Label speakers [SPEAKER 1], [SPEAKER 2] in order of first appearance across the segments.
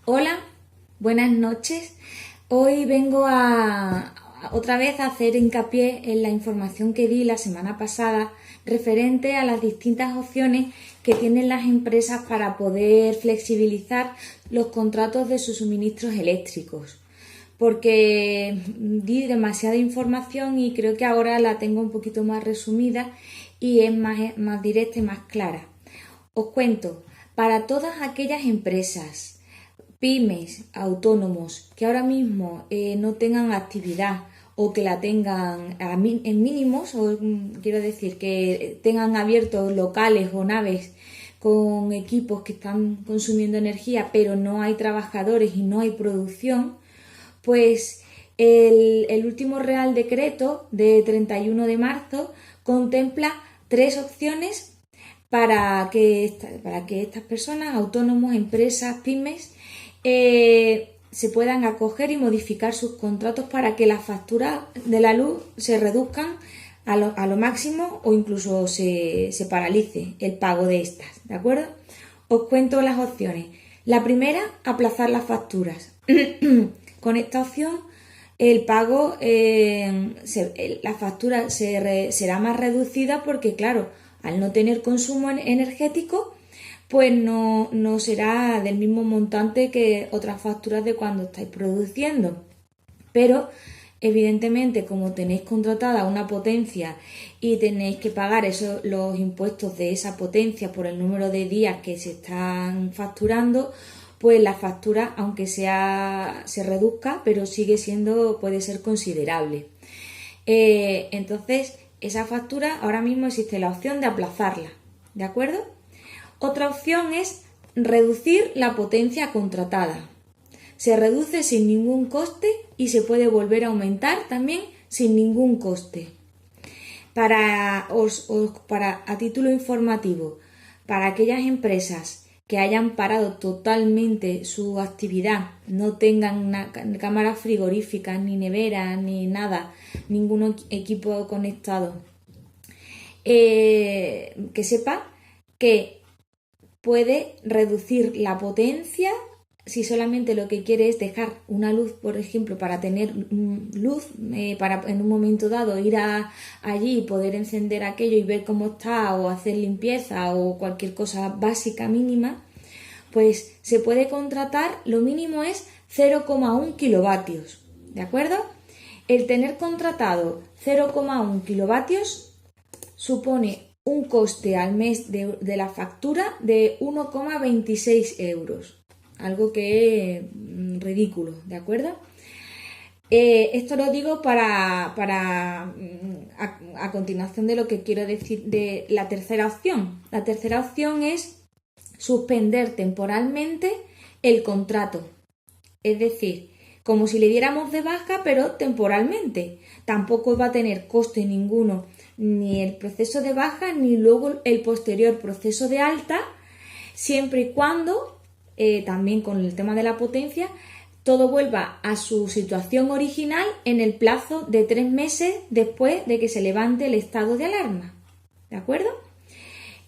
[SPEAKER 1] Hola, buenas noches. Hoy vengo otra vez a hacer hincapié en la información que di la semana pasada referente a las distintas opciones que tienen las empresas para poder flexibilizar los contratos de sus suministros eléctricos. Porque di demasiada información y creo que ahora la tengo un poquito más resumida y es más directa y más clara. Os cuento, para todas aquellas empresas, pymes, autónomos que ahora mismo no tengan actividad o que la tengan en mínimos, o quiero decir que tengan abiertos locales o naves con equipos que están consumiendo energía, pero no hay trabajadores y no hay producción, pues el último Real Decreto de 31 de marzo contempla tres opciones para que estas personas, autónomos, empresas, pymes, se puedan acoger y modificar sus contratos para que las facturas de la luz se reduzcan a lo máximo o incluso se paralice el pago de estas, ¿de acuerdo? Os cuento las opciones. La primera, aplazar las facturas. Con esta opción el pago, la factura será más reducida porque, claro, al no tener consumo energético, pues no será del mismo montante que otras facturas de cuando estáis produciendo. Pero, evidentemente, como tenéis contratada una potencia y tenéis que pagar los impuestos de esa potencia por el número de días que se están facturando, pues la factura, aunque se reduzca, pero puede ser considerable. Entonces, esa factura ahora mismo existe la opción de aplazarla, ¿de acuerdo? Otra opción es reducir la potencia contratada. Se reduce sin ningún coste y se puede volver a aumentar también sin ningún coste. A título informativo, para aquellas empresas que hayan parado totalmente su actividad, no tengan cámaras frigoríficas, ni neveras, ni nada, ningún equipo conectado, que sepa que puede reducir la potencia si solamente lo que quiere es dejar una luz, por ejemplo, para tener luz, para en un momento dado ir allí y poder encender aquello y ver cómo está, o hacer limpieza o cualquier cosa básica mínima, pues se puede contratar, lo mínimo es 0,1 kilovatios, ¿de acuerdo? El tener contratado 0,1 kilovatios supone un coste al mes de la factura de 1,26 euros. Algo que es ridículo, ¿de acuerdo? Esto lo digo a continuación de lo que quiero decir de la tercera opción. La tercera opción es suspender temporalmente el contrato. Es decir, como si le diéramos de baja, pero temporalmente. Tampoco va a tener coste ninguno, ni el proceso de baja, ni luego el posterior proceso de alta, siempre y cuando, también con el tema de la potencia, todo vuelva a su situación original en el plazo de 3 meses después de que se levante el estado de alarma. ¿De acuerdo?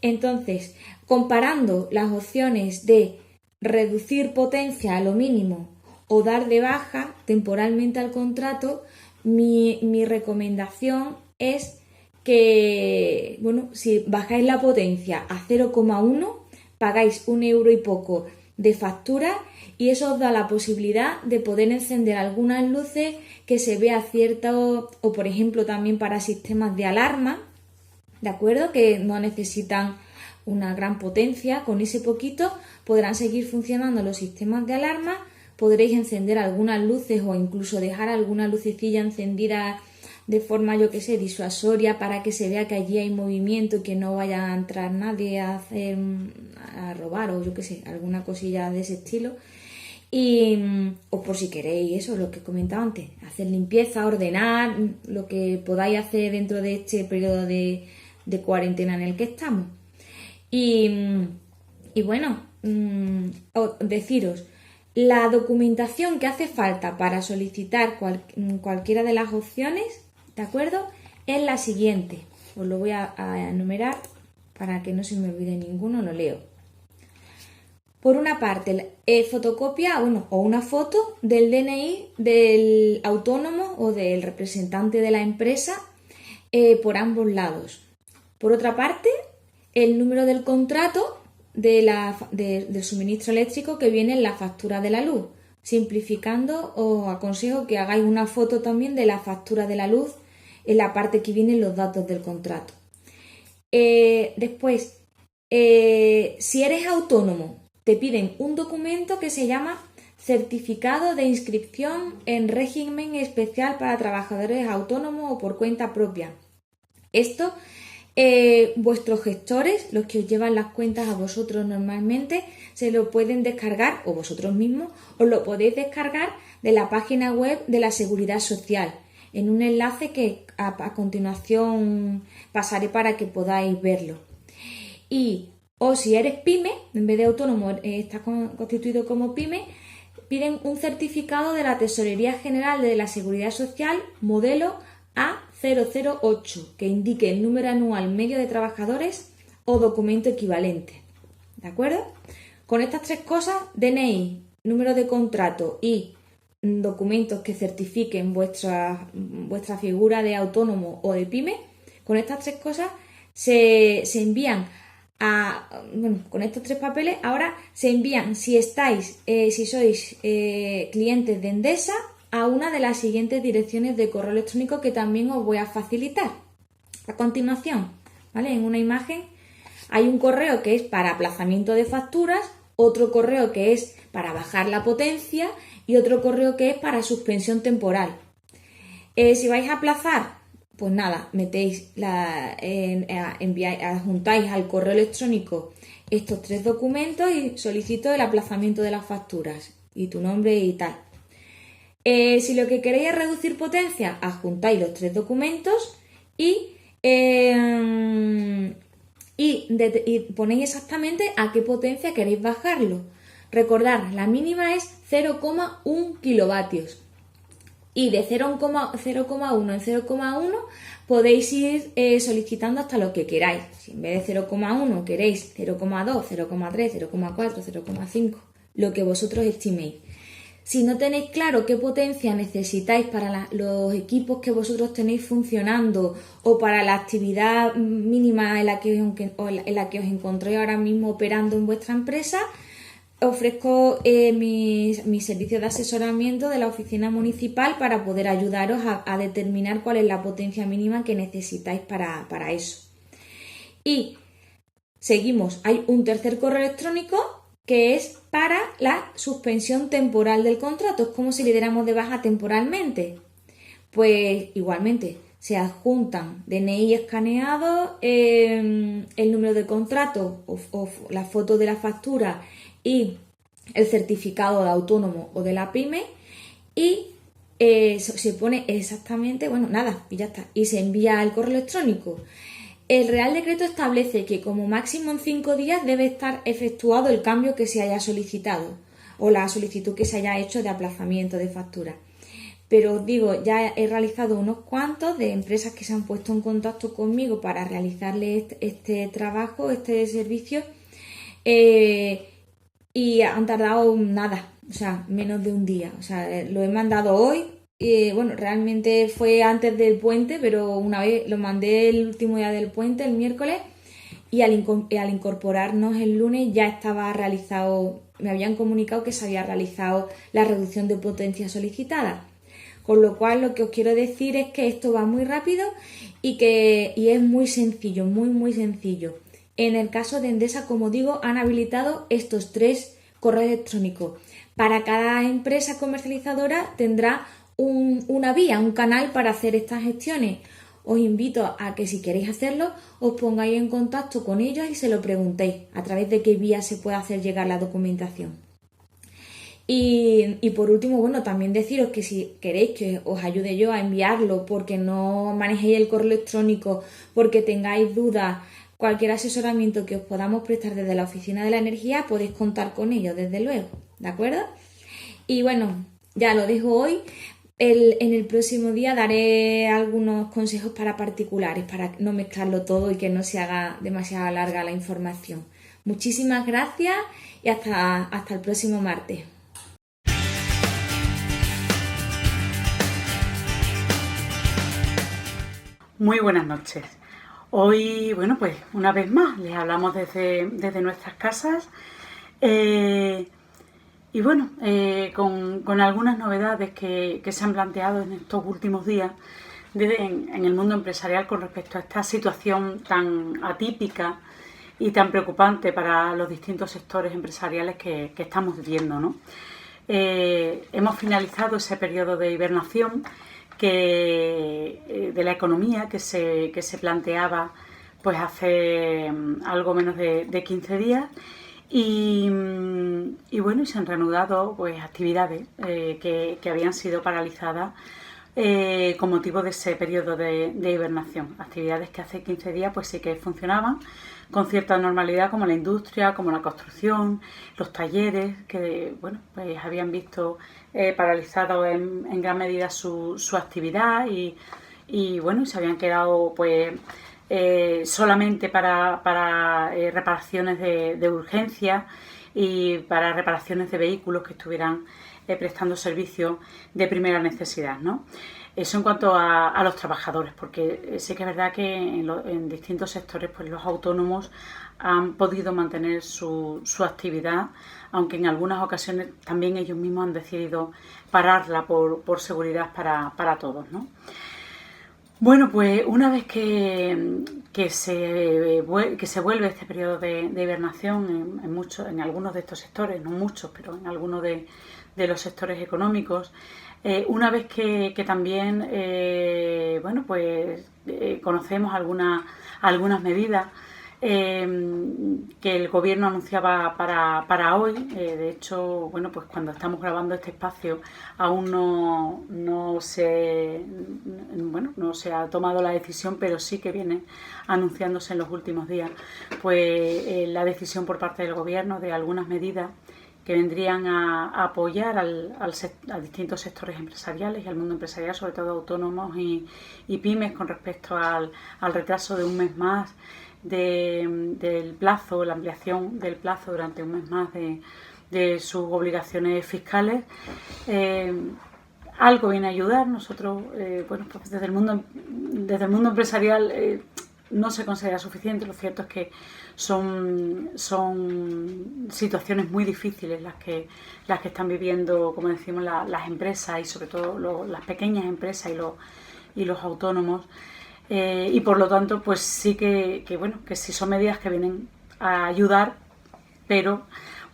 [SPEAKER 1] Entonces, comparando las opciones de reducir potencia a lo mínimo o dar de baja temporalmente al contrato, mi recomendación es que, bueno, si bajáis la potencia a 0,1, pagáis 1 euro y poco de factura y eso os da la posibilidad de poder encender algunas luces que se vea cierto, o por ejemplo también para sistemas de alarma, ¿de acuerdo? Que no necesitan una gran potencia, con ese poquito podrán seguir funcionando los sistemas de alarma, podréis encender algunas luces o incluso dejar alguna lucecilla encendida de forma, yo que sé, disuasoria para que se vea que allí hay movimiento y que no vaya a entrar nadie a robar o yo que sé, alguna cosilla de ese estilo. O por si queréis eso, lo que comentaba antes, hacer limpieza, ordenar, lo que podáis hacer dentro de este periodo de cuarentena en el que estamos. Y bueno, deciros, la documentación que hace falta para solicitar cualquiera de las opciones, ¿de acuerdo? Es la siguiente. Os lo voy a enumerar para que no se me olvide ninguno, lo leo. por una parte, fotocopia o una foto del DNI del autónomo o del representante de la empresa por ambos lados. Por otra parte, el número del contrato del suministro eléctrico que viene en la factura de la luz. Simplificando, os aconsejo que hagáis una foto también de la factura de la luz en la parte que vienen los datos del contrato. Después, si eres autónomo, te piden un documento que se llama Certificado de Inscripción en Régimen Especial para Trabajadores Autónomos o por cuenta propia. Esto, vuestros gestores, los que os llevan las cuentas a vosotros normalmente, se lo pueden descargar, o vosotros mismos, os lo podéis descargar de la página web de la Seguridad Social, en un enlace que a continuación pasaré para que podáis verlo. O si eres pyme, en vez de autónomo, estás constituido como pyme, piden un certificado de la Tesorería General de la Seguridad Social, modelo A008, que indique el número anual medio de trabajadores o documento equivalente. ¿De acuerdo? Con estas tres cosas, DNI, número de contrato y documentos que certifiquen vuestra figura de autónomo o de pyme, con estas tres cosas se envían con estos tres papeles, ahora se envían, si sois clientes de Endesa, a una de las siguientes direcciones de correo electrónico que también os voy a facilitar. A continuación, ¿vale? En una imagen hay un correo que es para aplazamiento de facturas, otro correo que es para bajar la potencia y otro correo que es para suspensión temporal. Si vais a aplazar, pues nada, adjuntáis al correo electrónico estos tres documentos y solicito el aplazamiento de las facturas y tu nombre y tal. Si lo que queréis es reducir potencia, adjuntáis los tres documentos y ponéis exactamente a qué potencia queréis bajarlo. Recordad, la mínima es 0,1 kilovatios. Y de 0,1 en 0,1 podéis ir solicitando hasta lo que queráis. Si en vez de 0,1 queréis 0,2, 0,3, 0,4, 0,5, lo que vosotros estiméis. Si no tenéis claro qué potencia necesitáis para los equipos que vosotros tenéis funcionando o para la actividad mínima en la que os encontréis ahora mismo operando en vuestra empresa, ofrezco mis servicios de asesoramiento de la oficina municipal para poder ayudaros a determinar cuál es la potencia mínima que necesitáis para eso. Y seguimos, hay un tercer correo electrónico que es para la suspensión temporal del contrato. Es como si le diéramos de baja temporalmente. Pues igualmente se adjuntan DNI escaneado, el número de contrato o la foto de la factura y el certificado de autónomo o de la pyme y se pone exactamente, y ya está, y se envía al correo electrónico. El Real Decreto establece que como máximo en 5 días debe estar efectuado el cambio que se haya solicitado o la solicitud que se haya hecho de aplazamiento de factura. Pero os digo, ya he realizado unos cuantos de empresas que se han puesto en contacto conmigo para realizarle este trabajo, este servicio, y han tardado nada, menos de un día. Lo he mandado hoy. Realmente fue antes del puente, pero una vez lo mandé el último día del puente, el miércoles, y al incorporarnos el lunes ya estaba realizado, me habían comunicado que se había realizado la reducción de potencia solicitada. Con lo cual lo que os quiero decir es que esto va muy rápido y es muy sencillo, muy muy sencillo. En el caso de Endesa, como digo, han habilitado estos 3 correos electrónicos. Para cada empresa comercializadora tendrá una vía, un canal para hacer estas gestiones. Os invito a que si queréis hacerlo, os pongáis en contacto con ellos y se lo preguntéis a través de qué vía se puede hacer llegar la documentación. Y por último, también deciros que si queréis que os ayude yo a enviarlo porque no manejéis el correo electrónico, porque tengáis dudas, cualquier asesoramiento que os podamos prestar desde la Oficina de la Energía, podéis contar con ello, desde luego, ¿de acuerdo? Y ya lo dejo hoy. En el próximo día daré algunos consejos para particulares, para no mezclarlo todo y que no se haga demasiado larga la información. Muchísimas gracias y hasta el próximo martes.
[SPEAKER 2] Muy buenas noches. Hoy, bueno, pues una vez más les hablamos desde nuestras casas y bueno, con algunas novedades que se han planteado en estos últimos días en el mundo empresarial con respecto a esta situación tan atípica y tan preocupante para los distintos sectores empresariales que estamos viviendo, ¿no? Hemos finalizado ese periodo de hibernación de la economía que se planteaba pues hace algo menos de 15 días y bueno, y se han reanudado pues actividades que habían sido paralizadas con motivo de ese periodo de hibernación. Actividades que hace 15 días pues sí que funcionaban con cierta normalidad, como la industria, como la construcción, los talleres, que bueno, pues habían visto paralizado en gran medida su actividad y bueno, se habían quedado pues solamente para reparaciones de urgencia y para reparaciones de vehículos que estuvieran prestando servicios de primera necesidad, ¿no? Eso en cuanto a los trabajadores, porque sí que es verdad que en distintos sectores pues los autónomos han podido mantener su actividad, aunque en algunas ocasiones también ellos mismos han decidido pararla por seguridad para todos, ¿no? Bueno, pues una vez que se vuelve este periodo de hibernación en algunos de estos sectores, no muchos, pero en algunos de los sectores económicos, una vez que también bueno, pues conocemos algunas medidas que el gobierno anunciaba para hoy. De hecho, bueno, pues cuando estamos grabando este espacio aún no se ha tomado la decisión, pero sí que viene anunciándose en los últimos días pues la decisión por parte del gobierno de algunas medidas que vendrían a apoyar a distintos sectores empresariales y al mundo empresarial, sobre todo autónomos y pymes, con respecto al retraso de un mes más del plazo, la ampliación del plazo durante un mes más de sus obligaciones fiscales. Algo viene a ayudar. Nosotros, bueno, pues desde el mundo empresarial no se considera suficiente. Lo cierto es que son situaciones muy difíciles las que están viviendo, como decimos, las empresas y sobre todo las pequeñas empresas y los autónomos. Y por lo tanto, pues sí que sí son medidas que vienen a ayudar, pero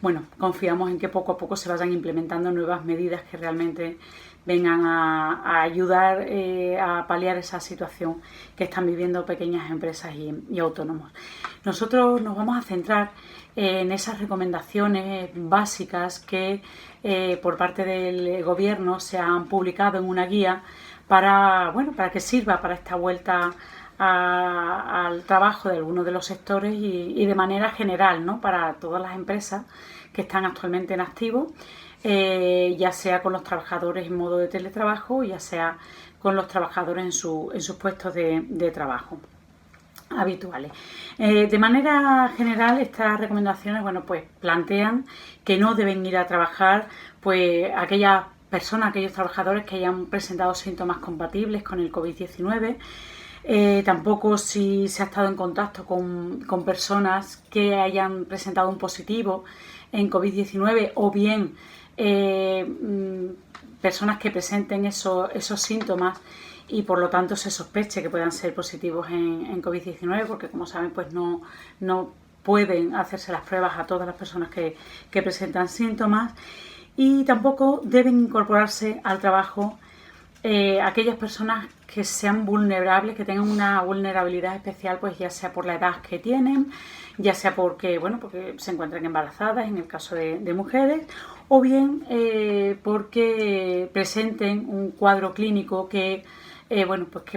[SPEAKER 2] bueno, confiamos en que poco a poco se vayan implementando nuevas medidas que realmente vengan a ayudar a paliar esa situación que están viviendo pequeñas empresas y autónomos. Nosotros nos vamos a centrar en esas recomendaciones básicas que por parte del gobierno se han publicado en una guía para que sirva para esta vuelta al trabajo de algunos de los sectores y de manera general, ¿no?, para todas las empresas que están actualmente en activo, ya sea con los trabajadores en modo de teletrabajo, ya sea con los trabajadores en sus puestos de trabajo habituales. De manera general, estas recomendaciones, bueno, pues plantean que no deben ir a trabajar pues aquellos trabajadores que hayan presentado síntomas compatibles con el COVID-19, tampoco si se ha estado en contacto con personas que hayan presentado un positivo en COVID-19 o bien personas que presenten esos síntomas y por lo tanto se sospeche que puedan ser positivos en COVID-19, porque como saben pues no pueden hacerse las pruebas a todas las personas que presentan síntomas. Y tampoco deben incorporarse al trabajo aquellas personas que sean vulnerables, que tengan una vulnerabilidad especial, pues ya sea por la edad que tienen, ya sea porque se encuentran embarazadas, en el caso de mujeres, o bien porque presenten un cuadro clínico que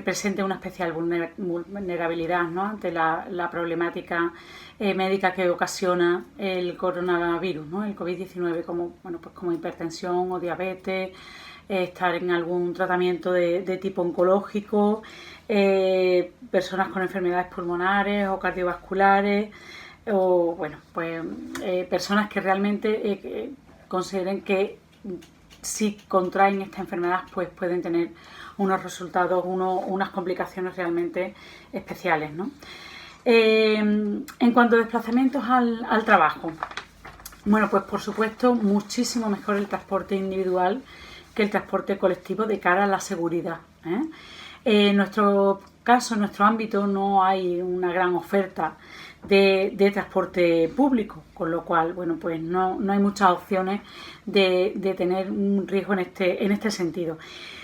[SPEAKER 2] presente una especial vulnerabilidad, ¿no?, ante la problemática médica que ocasiona el coronavirus, ¿no?, el COVID-19, como hipertensión o diabetes, estar en algún tratamiento de tipo oncológico, personas con enfermedades pulmonares o cardiovasculares, o bueno, pues personas que realmente consideren que si contraen esta enfermedad pues pueden tener unos resultados, unas complicaciones realmente especiales, ¿no? En cuanto a desplazamientos al trabajo, bueno, pues por supuesto muchísimo mejor el transporte individual que el transporte colectivo de cara a la seguridad, ¿eh? En nuestro caso, en nuestro ámbito, no hay una gran oferta de transporte público, con lo cual, bueno, pues no hay muchas opciones de tener un riesgo en este sentido.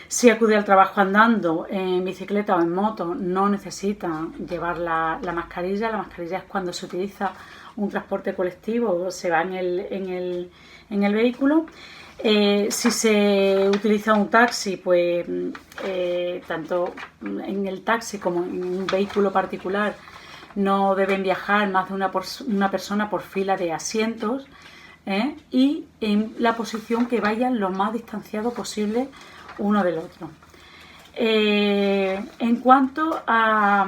[SPEAKER 2] Si acude al trabajo andando, en bicicleta o en moto, no necesita llevar la mascarilla. La mascarilla es cuando se utiliza un transporte colectivo, se va en el vehículo. Si se utiliza un taxi, pues tanto en el taxi como en un vehículo particular no deben viajar más de una persona por fila de asientos, y en la posición que vayan lo más distanciado posible uno del otro. En cuanto a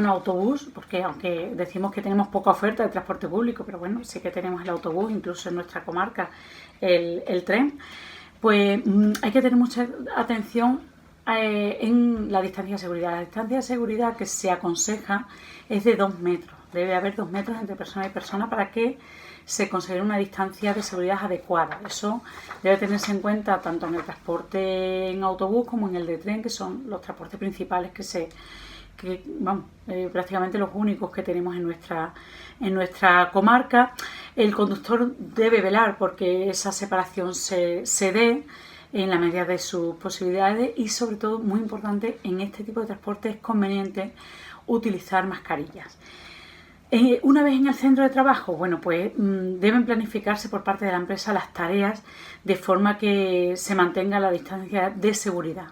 [SPEAKER 2] autobús, porque aunque decimos que tenemos poca oferta de transporte público, pero bueno, sí que tenemos el autobús, incluso en nuestra comarca el tren, pues hay que tener mucha atención en la distancia de seguridad. La distancia de seguridad que se aconseja es de 2 metros. Debe haber 2 metros entre persona y persona para que se considere una distancia de seguridad adecuada. Eso debe tenerse en cuenta tanto en el transporte en autobús como en el de tren, que son los transportes principales prácticamente los únicos que tenemos en nuestra comarca. El conductor debe velar porque esa separación se dé en la medida de sus posibilidades y, sobre todo, muy importante, en este tipo de transporte es conveniente utilizar mascarillas. Una vez en el centro de trabajo, bueno, pues deben planificarse por parte de la empresa las tareas de forma que se mantenga la distancia de seguridad.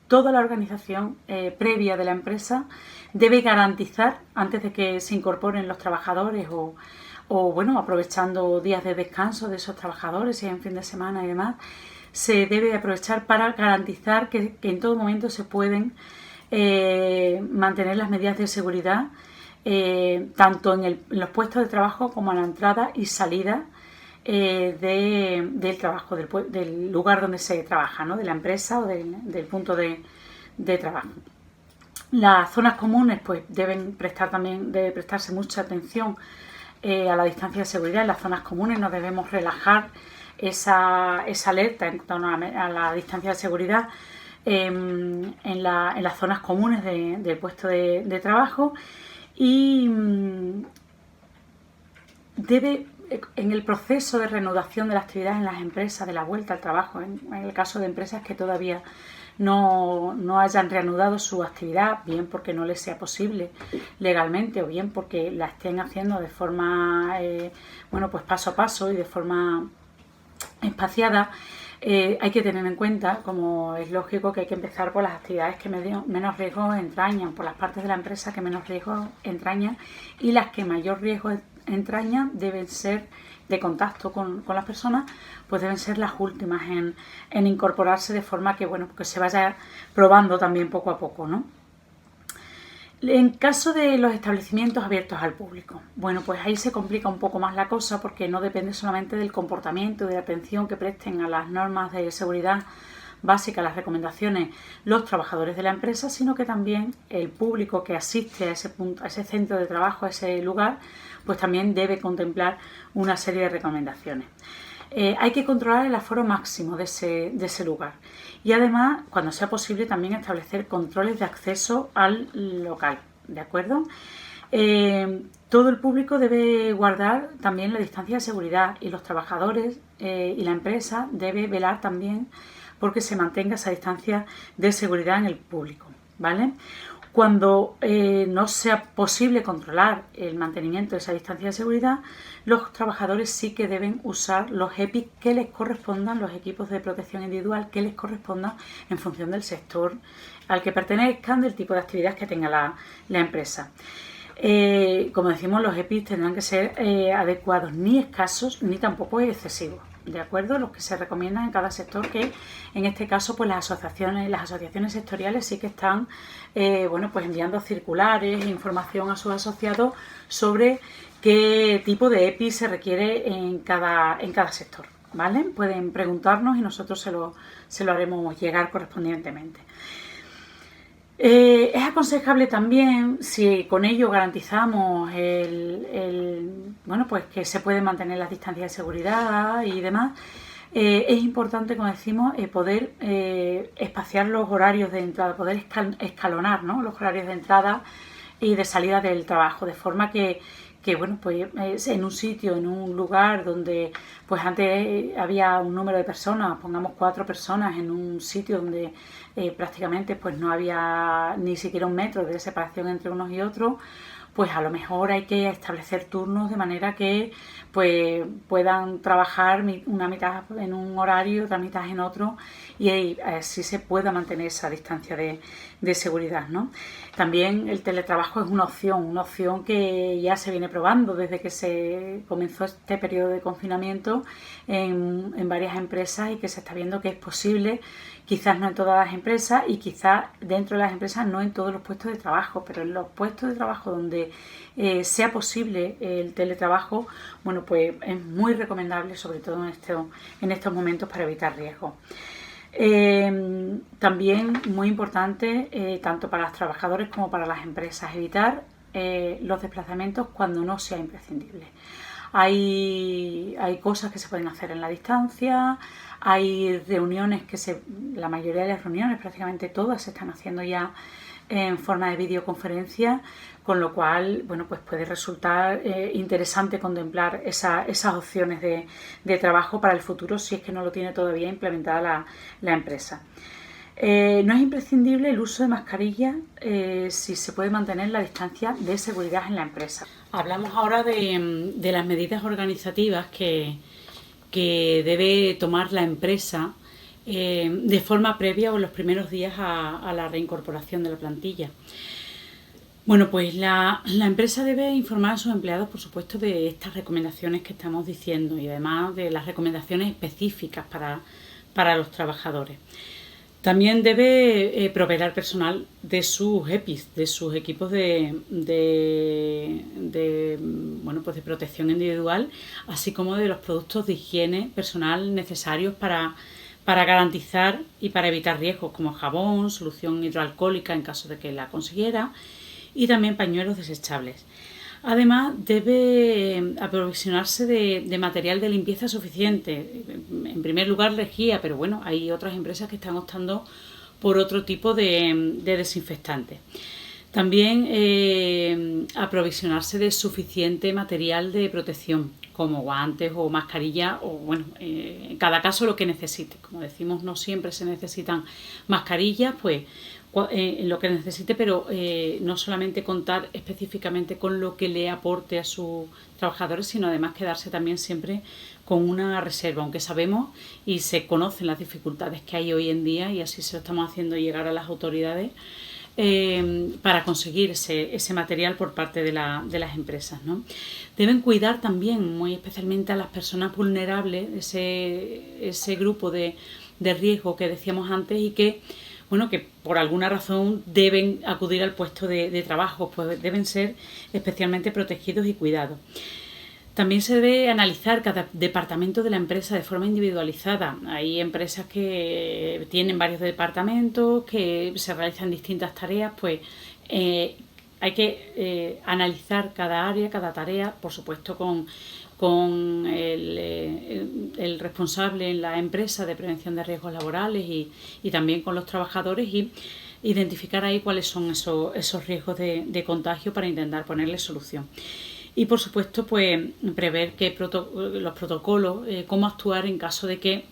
[SPEAKER 2] Toda la organización previa de la empresa debe garantizar, antes de que se incorporen los trabajadores o bueno, aprovechando días de descanso de esos trabajadores, si en fin de semana y demás, se debe aprovechar para garantizar que en todo momento se pueden mantener las medidas de seguridad, tanto en los puestos de trabajo como a la entrada y salida del trabajo, del lugar donde se trabaja, ¿no? De la empresa o del punto de trabajo. Las zonas comunes pues debe prestarse mucha atención a la distancia de seguridad. En las zonas comunes no debemos relajar esa alerta en torno a la distancia de seguridad en las zonas comunes del puesto de trabajo, y en el proceso de reanudación de la actividad en las empresas, de la vuelta al trabajo, en el caso de empresas que todavía no hayan reanudado su actividad, bien porque no les sea posible legalmente o bien porque la estén haciendo de forma, pues paso a paso y de forma espaciada, hay que tener en cuenta, como es lógico, que hay que empezar por las actividades que menos riesgo entrañan, por las partes de la empresa que menos riesgo entrañan, y las que mayor riesgo entrañan deben ser de contacto con las personas, pues deben ser las últimas en incorporarse, de forma que que se vaya probando también poco a poco, ¿no? En caso de los establecimientos abiertos al público, bueno, pues ahí se complica un poco más la cosa, porque no depende solamente del comportamiento y de la atención que presten a las normas de seguridad básicas, las recomendaciones, los trabajadores de la empresa, sino que también el público que asiste a ese centro de trabajo, a ese lugar, pues también debe contemplar una serie de recomendaciones. Hay que controlar el aforo máximo de ese lugar, y además, cuando sea posible, también establecer controles de acceso al local, ¿de acuerdo? Todo el público debe guardar también la distancia de seguridad, y los trabajadores y la empresa debe velar también porque se mantenga esa distancia de seguridad en el público, ¿vale? Cuando no sea posible controlar el mantenimiento de esa distancia de seguridad, los trabajadores sí que deben usar los EPI que les correspondan, los equipos de protección individual que les correspondan en función del sector al que pertenezcan, del tipo de actividad que tenga la empresa. Como decimos, los EPI tendrán que ser adecuados, ni escasos ni tampoco excesivos, ¿de acuerdo? Los que se recomiendan en cada sector, que en este caso pues las asociaciones sectoriales sí que están pues enviando circulares e información a sus asociados sobre qué tipo de EPI se requiere en cada sector, ¿vale? Pueden preguntarnos y nosotros se lo haremos llegar correspondientemente. Es aconsejable también, si con ello garantizamos pues que se pueden mantener las distancias de seguridad y demás, es importante, como decimos, poder espaciar los horarios de entrada, poder escalonar, ¿no?, los horarios de entrada y de salida del trabajo, de forma que pues en un sitio, en un lugar donde pues antes había un número de personas, pongamos 4 personas en un sitio donde prácticamente pues no había ni siquiera 1 metro de separación entre unos y otros, pues a lo mejor hay que establecer turnos de manera que pues puedan trabajar una mitad en un horario, otra mitad en otro, y así se pueda mantener esa distancia de seguridad, ¿no? También el teletrabajo es una opción que ya se viene probando desde que se comenzó este periodo de confinamiento en varias empresas, y que se está viendo que es posible, quizás no en todas las empresas y quizás dentro de las empresas no en todos los puestos de trabajo, pero en los puestos de trabajo donde sea posible el teletrabajo, bueno, pues es muy recomendable, sobre todo en estos momentos, para evitar riesgos. También muy importante, tanto para los trabajadores como para las empresas, evitar los desplazamientos cuando no sea imprescindible. Hay cosas que se pueden hacer en la distancia, hay reuniones la mayoría de las reuniones, prácticamente todas, se están haciendo ya en forma de videoconferencia, con lo cual, bueno, pues puede resultar interesante contemplar esas opciones de trabajo para el futuro, si es que no lo tiene todavía implementada la empresa. No es imprescindible el uso de mascarilla si se puede mantener la distancia de seguridad en la empresa. Hablamos ahora de las medidas organizativas que debe tomar la empresa de forma previa o en los primeros días a la reincorporación de la plantilla. Bueno, pues la empresa debe informar a sus empleados, por supuesto, de estas recomendaciones que estamos diciendo, y además de las recomendaciones específicas para los trabajadores. También debe proveer al personal de sus EPIs, de sus equipos de protección individual, así como de los productos de higiene personal necesarios para garantizar y para evitar riesgos, como jabón, solución hidroalcohólica en caso de que la consiguiera, y también pañuelos desechables. Además, debe aprovisionarse de material de limpieza suficiente. En primer lugar, lejía, pero bueno, hay otras empresas que están optando por otro tipo de desinfectante. También aprovisionarse de suficiente material de protección, como guantes o mascarilla, o bueno, en cada caso lo que necesite. Como decimos, no siempre se necesitan mascarillas, pues en lo que necesite, pero no solamente contar específicamente con lo que le aporte a sus trabajadores, sino además quedarse también siempre con una reserva, aunque sabemos y se conocen las dificultades que hay hoy en día, y así se lo estamos haciendo llegar a las autoridades para conseguir ese material por parte de las empresas, ¿no? Deben cuidar también muy especialmente a las personas vulnerables, ese grupo de riesgo que decíamos antes, y que por alguna razón deben acudir al puesto de trabajo, pues deben ser especialmente protegidos y cuidados. También se debe analizar cada departamento de la empresa de forma individualizada. Hay empresas que tienen varios departamentos, que se realizan distintas tareas, pues hay que analizar cada área, cada tarea, por supuesto con el responsable en la empresa de prevención de riesgos laborales y también con los trabajadores, y identificar ahí cuáles son esos riesgos de contagio para intentar ponerle solución. Y por supuesto, pues prever los protocolos, cómo actuar en caso de que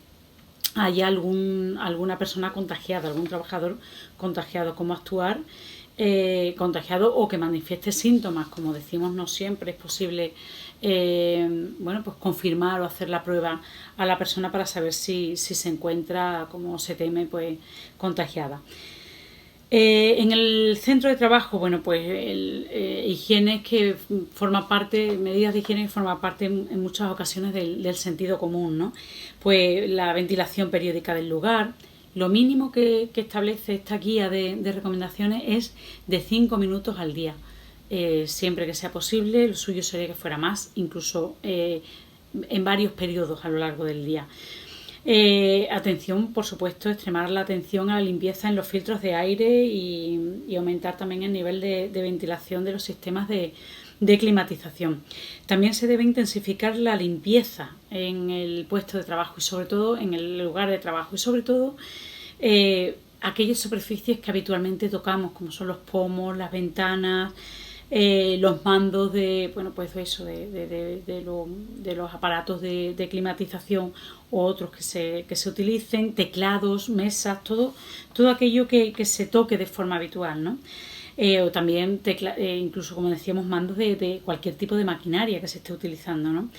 [SPEAKER 2] haya alguna persona contagiada, algún trabajador contagiado, cómo actuar contagiado o que manifieste síntomas. Como decimos, no siempre es posible pues confirmar o hacer la prueba a la persona para saber si se encuentra, como se teme, pues contagiada. En el centro de trabajo, bueno, pues higiene que forma parte, medidas de higiene que forman parte en muchas ocasiones del sentido común, ¿no? Pues la ventilación periódica del lugar. Lo mínimo que establece esta guía de recomendaciones es de 5 minutos al día. Siempre que sea posible, lo suyo sería que fuera más, incluso en varios periodos a lo largo del día. Atención, por supuesto, extremar la atención a la limpieza en los filtros de aire y aumentar también el nivel de ventilación de los sistemas de climatización. También se debe intensificar la limpieza en el puesto de trabajo y sobre todo en el lugar de trabajo y sobre todo aquellas superficies que habitualmente tocamos, como son los pomos, las ventanas, los mandos de, bueno, pues eso, de los aparatos de climatización o otros que se utilicen, teclados, mesas, todo aquello que se toque de forma habitual, ¿no? O también incluso, como decíamos, mandos de cualquier tipo de maquinaria que se esté utilizando, ¿no?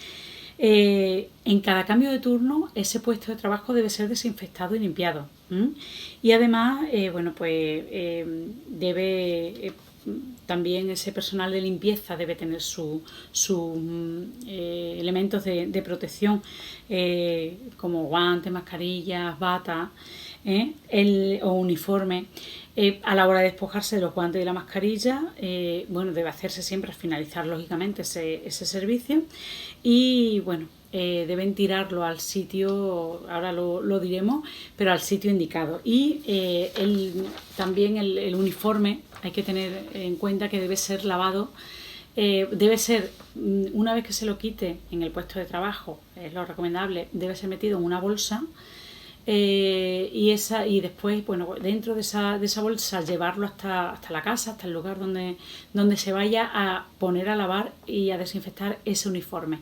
[SPEAKER 2] En cada cambio de turno ese puesto de trabajo debe ser desinfectado y limpiado. Y además, bueno, pues debe también ese personal de limpieza debe tener sus elementos de protección, como guantes, mascarillas, batas o uniforme. A la hora de despojarse de los guantes y de la mascarilla, bueno, debe hacerse siempre al finalizar, lógicamente, ese servicio. Y bueno, deben tirarlo al sitio, ahora lo diremos, pero al sitio indicado. Y también el uniforme hay que tener en cuenta que debe ser lavado. Debe ser, una vez que se lo quite en el puesto de trabajo, es lo recomendable, debe ser metido en una bolsa. Y después, bueno, dentro de esa bolsa llevarlo hasta la casa, hasta el lugar donde se vaya a poner a lavar y a desinfectar ese uniforme.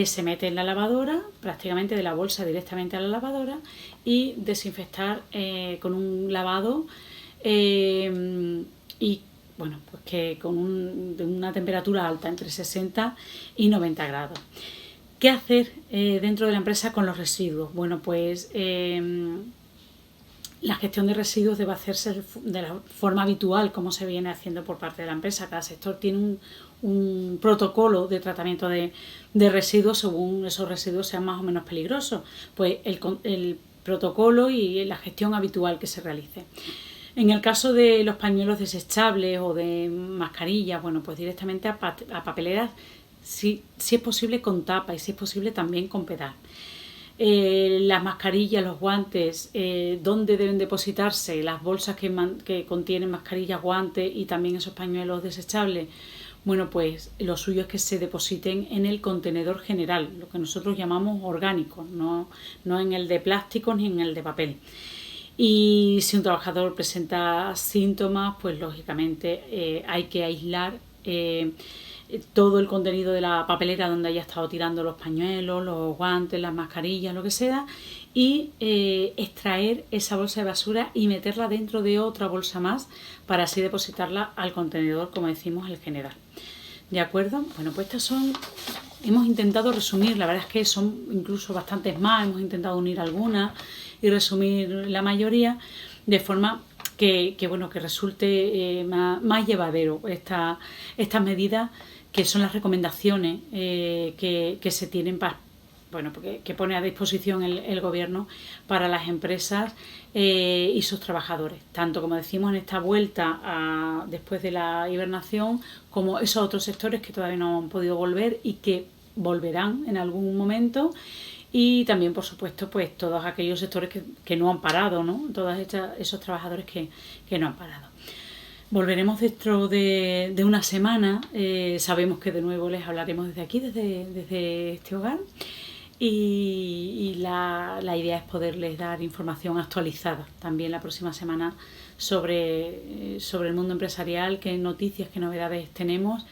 [SPEAKER 2] Se mete en la lavadora, prácticamente de la bolsa directamente a la lavadora, y desinfectar con un lavado y bueno, pues que de una temperatura alta, entre 60 y 90 grados. ¿Qué hacer dentro de la empresa con los residuos? Bueno, pues la gestión de residuos debe hacerse de la forma habitual, como se viene haciendo por parte de la empresa. Cada sector tiene un protocolo de tratamiento de residuos según esos residuos sean más o menos peligrosos. Pues el protocolo y la gestión habitual que se realice. En el caso de los pañuelos desechables o de mascarillas, bueno, pues directamente a papeleras, si es posible con tapa y si es posible también con pedal. Las mascarillas, los guantes, dónde deben depositarse, las bolsas que contienen mascarillas, guantes y también esos pañuelos desechables. Bueno, pues lo suyo es que se depositen en el contenedor general, lo que nosotros llamamos orgánico, no en el de plástico ni en el de papel. Y si un trabajador presenta síntomas, pues lógicamente hay que aislar todo el contenido de la papelera donde haya estado tirando los pañuelos, los guantes, las mascarillas, lo que sea, y extraer esa bolsa de basura y meterla dentro de otra bolsa más para así depositarla al contenedor, como decimos, el general. ¿De acuerdo? Bueno, pues hemos intentado resumir, la verdad es que son incluso bastantes más, hemos intentado unir algunas y resumir la mayoría de forma que resulte más llevadero estas medidas, que son las recomendaciones que se tienen que pone a disposición el gobierno para las empresas y sus trabajadores, tanto como decimos en esta vuelta después de la hibernación, como esos otros sectores que todavía no han podido volver y que volverán en algún momento, y también, por supuesto, pues todos aquellos sectores que no han parado, ¿no? Todos esos trabajadores que no han parado. Volveremos dentro de una semana. Sabemos que de nuevo les hablaremos desde aquí, desde este hogar. Y la idea es poderles dar información actualizada también la próxima semana sobre el mundo empresarial, qué noticias, qué novedades tenemos.